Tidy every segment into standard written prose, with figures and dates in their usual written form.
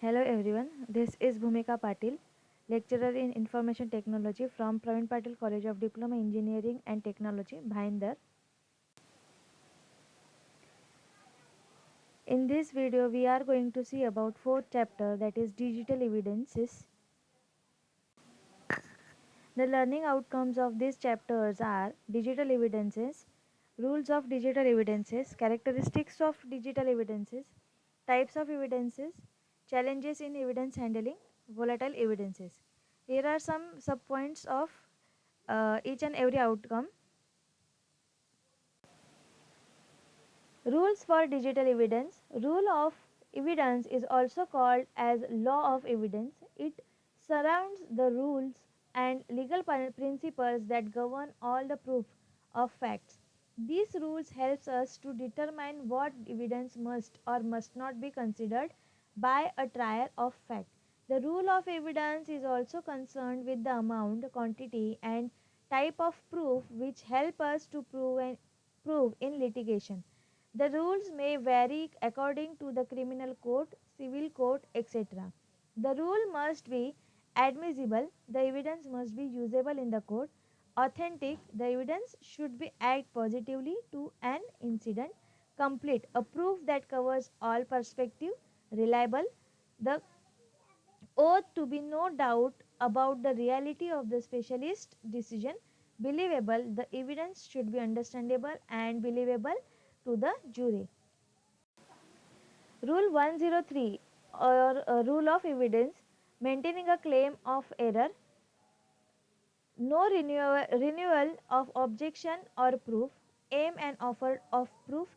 Hello everyone, this is Bhumika Patil, lecturer in Information Technology from Praveen Patil College of Diploma Engineering and Technology, Bhayandar. In this video, we are going to see about fourth chapter, that is digital evidences. The learning outcomes of these chapters are digital evidences, rules of digital evidences, characteristics of digital evidences, types of evidences, challenges in evidence handling, volatile evidences. Here are some subpoints of each and every outcome. Rules for digital evidence. Rule of evidence is also called as law of evidence. It surrounds the rules and legal principles that govern all the proof of facts. These rules helps us to determine what evidence must or must not be considered by a trier of fact. The rule of evidence is also concerned with the amount, quantity and type of proof which help us to prove in litigation. The rules may vary according to the criminal code, civil code, etc. The rule must be admissible, the evidence must be usable in the court, authentic, the evidence should be add positively to an incident, complete, a proof that covers all perspective, reliable, the oath to be no doubt about the reality of the specialist decision, believable, the evidence should be understandable and believable to the jury. Rule 103 or rule of evidence, maintaining a claim of error, no renewal of objection or proof, aim and offer of proof,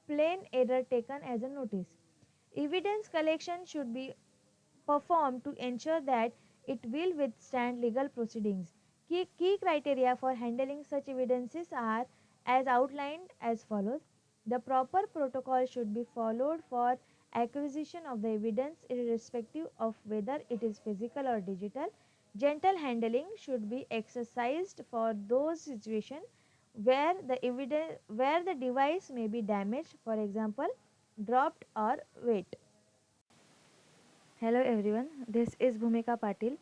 plain error taken as a notice. Evidence collection should be performed to ensure that it will withstand legal proceedings. Key criteria for handling such evidences are as outlined as follows. The proper protocol should be followed for acquisition of the evidence irrespective of whether it is physical or digital. Gentle handling should be exercised for those situations where the device may be damaged, for example, dropped or wet. Hello everyone, this is Bhumika Patil,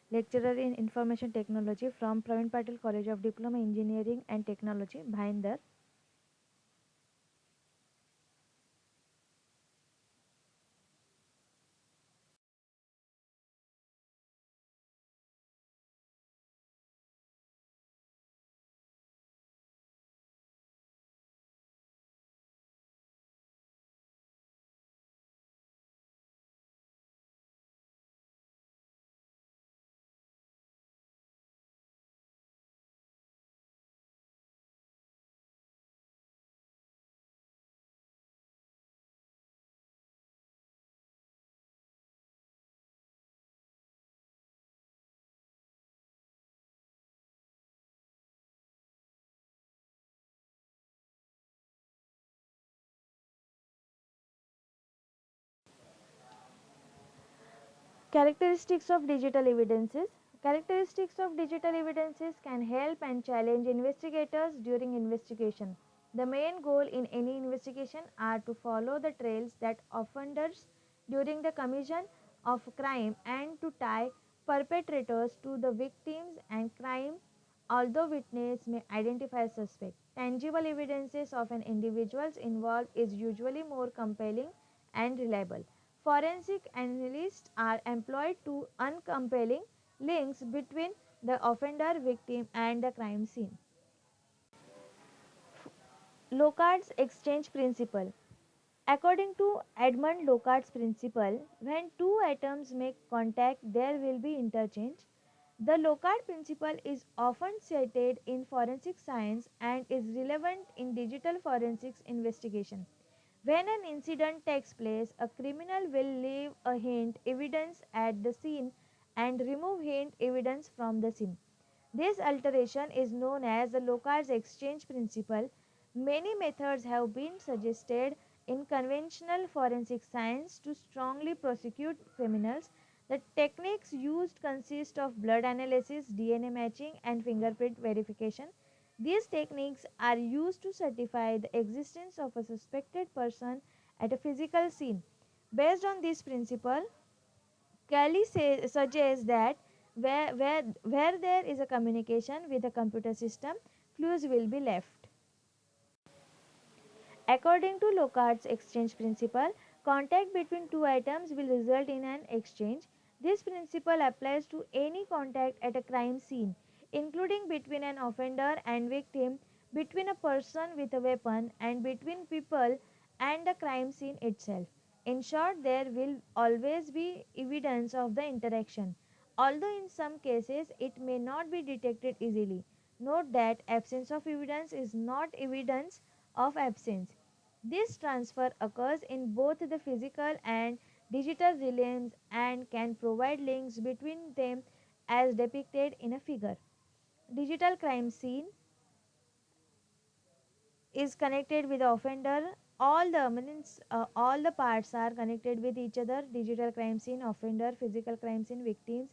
lecturer in Information Technology from Praveen Patil College of Diploma Engineering and Technology, Bhayandar. Characteristics of digital evidences. Characteristics of digital evidences can help and challenge investigators during investigation. The main goal in any investigation are to follow the trails that offenders during the commission of crime and to tie perpetrators to the victims and crime, although witness may identify a suspect. Tangible evidences of an individual's involved is usually more compelling and reliable. Forensic analysts are employed to uncompelling links between the offender, victim, and the crime scene. Locard's exchange principle. According to Edmund Locard's principle, when two atoms make contact, there will be interchange. The Locard principle is often cited in forensic science and is relevant in digital forensics investigation. When an incident takes place, a criminal will leave a hint evidence at the scene and remove hint evidence from the scene. This alteration is known as the Locard's exchange principle. Many methods have been suggested in conventional forensic science to strongly prosecute criminals. The techniques used consist of blood analysis, DNA matching, and fingerprint verification. These techniques are used to certify the existence of a suspected person at a physical scene. Based on this principle, Suggests that where there is a communication with a computer system, clues will be left. According to Locard's exchange principle, contact between two items will result in an exchange. This principle applies to any contact at a crime scene, including between an offender and victim, between a person with a weapon, and between people and the crime scene itself. In short, there will always be evidence of the interaction, although in some cases it may not be detected easily. Note that absence of evidence is not evidence of absence. This transfer occurs in both the physical and digital realms and can provide links between them as depicted in a figure. Digital crime scene is connected with the offender. All the parts are connected with each other. Digital crime scene, offender, physical crime scene, victims,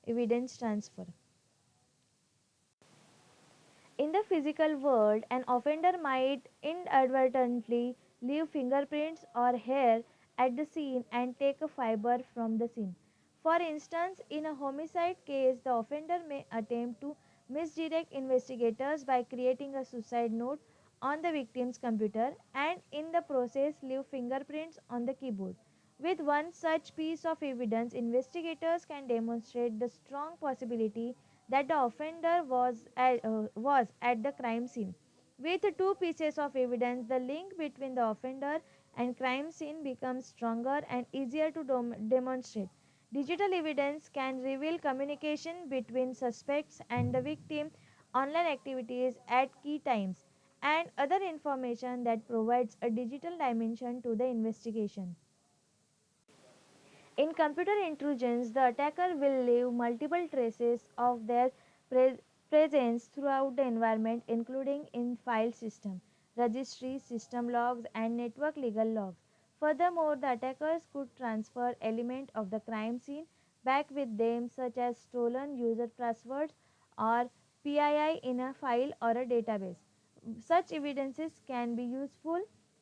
evidence transfer. In the physical world, an offender might inadvertently leave fingerprints or hair at the scene and take a fiber from the scene. For instance, in a homicide case, the offender may attempt to misdirect investigators by creating a suicide note on the victim's computer and in the process leave fingerprints on the keyboard. With one such piece of evidence, investigators can demonstrate the strong possibility that the offender was at the crime scene. With two pieces of evidence, the link between the offender and crime scene becomes stronger and easier to demonstrate. Digital evidence can reveal communication between suspects and the victim, online activities at key times, and other information that provides a digital dimension to the investigation. In computer intrusions, the attacker will leave multiple traces of their pre- presence throughout the environment, including in file system, registries, system logs, and network legal logs. Furthermore, the attackers could transfer elements of the crime scene back with them, such as stolen user passwords or PII in a file or a database. Such evidences can be useful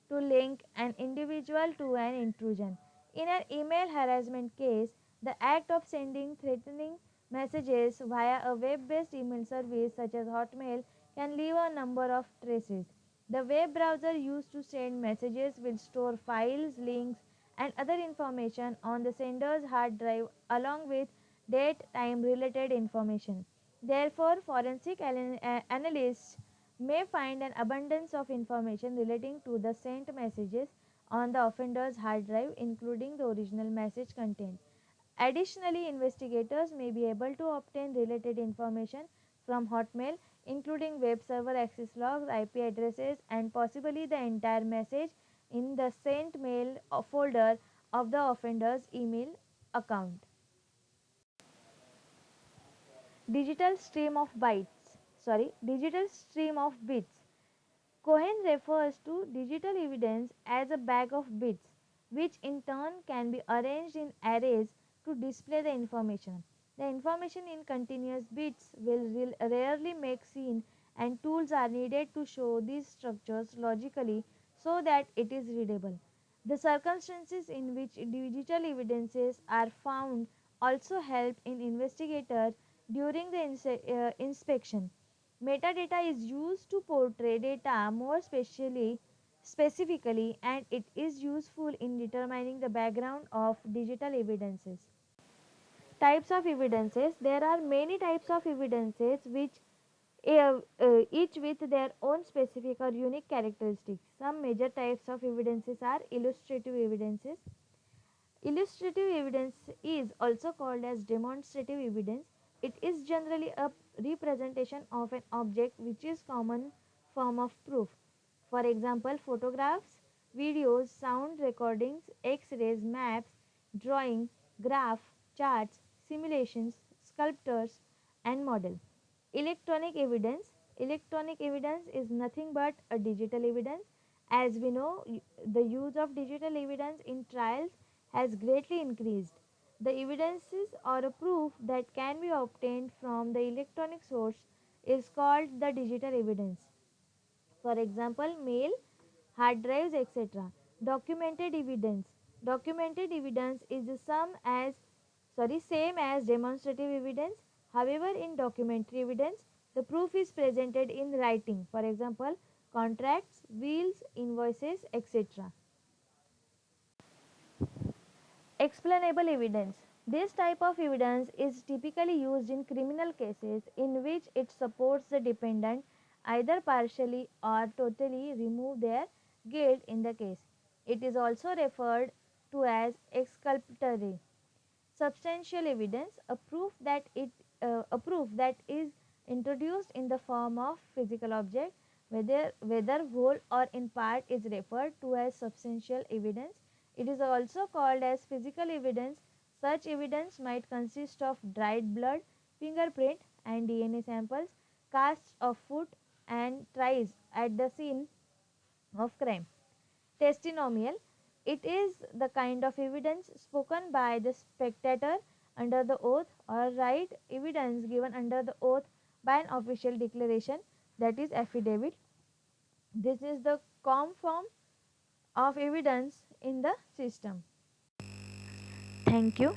to link an individual to an intrusion. In an email harassment case, the act of sending threatening messages via a web based email service such as Hotmail can leave a number of traces. The web browser used to send messages will store files, links, and other information on the sender's hard drive along with date, time related information. Therefore, forensic analysts may find an abundance of information relating to the sent messages on the offender's hard drive, including the original message content. Additionally, investigators may be able to obtain related information from Hotmail, including web server access logs, IP addresses, and possibly the entire message in the sent mail folder of the offender's email account. Digital stream of bits. Cohen refers to digital evidence as a bag of bits, which in turn can be arranged in arrays to display the information. The information in continuous bits will rarely make sense, and tools are needed to show these structures logically so that it is readable. The circumstances in which digital evidences are found also help in investigators during the inspection. Metadata is used to portray data more specifically, and it is useful in determining the background of digital evidences. Types of evidences. There are many types of evidences which each with their own specific or unique characteristics. Some major types of evidences are illustrative evidences. Illustrative evidence is also called as demonstrative evidence. It is generally a representation of an object which is common form of proof. For example, photographs, videos, sound recordings, X-rays, maps, drawing, graph, charts, simulations, sculptures, and model. Electronic evidence. Electronic evidence is nothing but a digital evidence. As we know, the use of digital evidence in trials has greatly increased. The evidences or a proof that can be obtained from the electronic source is called the digital evidence. For example, mail, hard drives, etc. Documented evidence. Documented evidence is the same as demonstrative evidence. However, in documentary evidence, the proof is presented in writing. For example, contracts, wills, invoices, etc. Explainable evidence. This type of evidence is typically used in criminal cases in which it supports the defendant either partially or totally remove their guilt in the case. It is also referred to as exculpatory. Substantial evidence, a proof that is introduced in the form of physical object, whether whole or in part, is referred to as substantial evidence. It is also called as physical evidence. Such evidence might consist of dried blood, fingerprint and DNA samples, casts of foot and trace at the scene of crime. Testimonial. It is the kind of evidence spoken by the spectator under the oath or right evidence given under the oath by an official declaration, that is affidavit. This is the common form of evidence in the system. Thank you.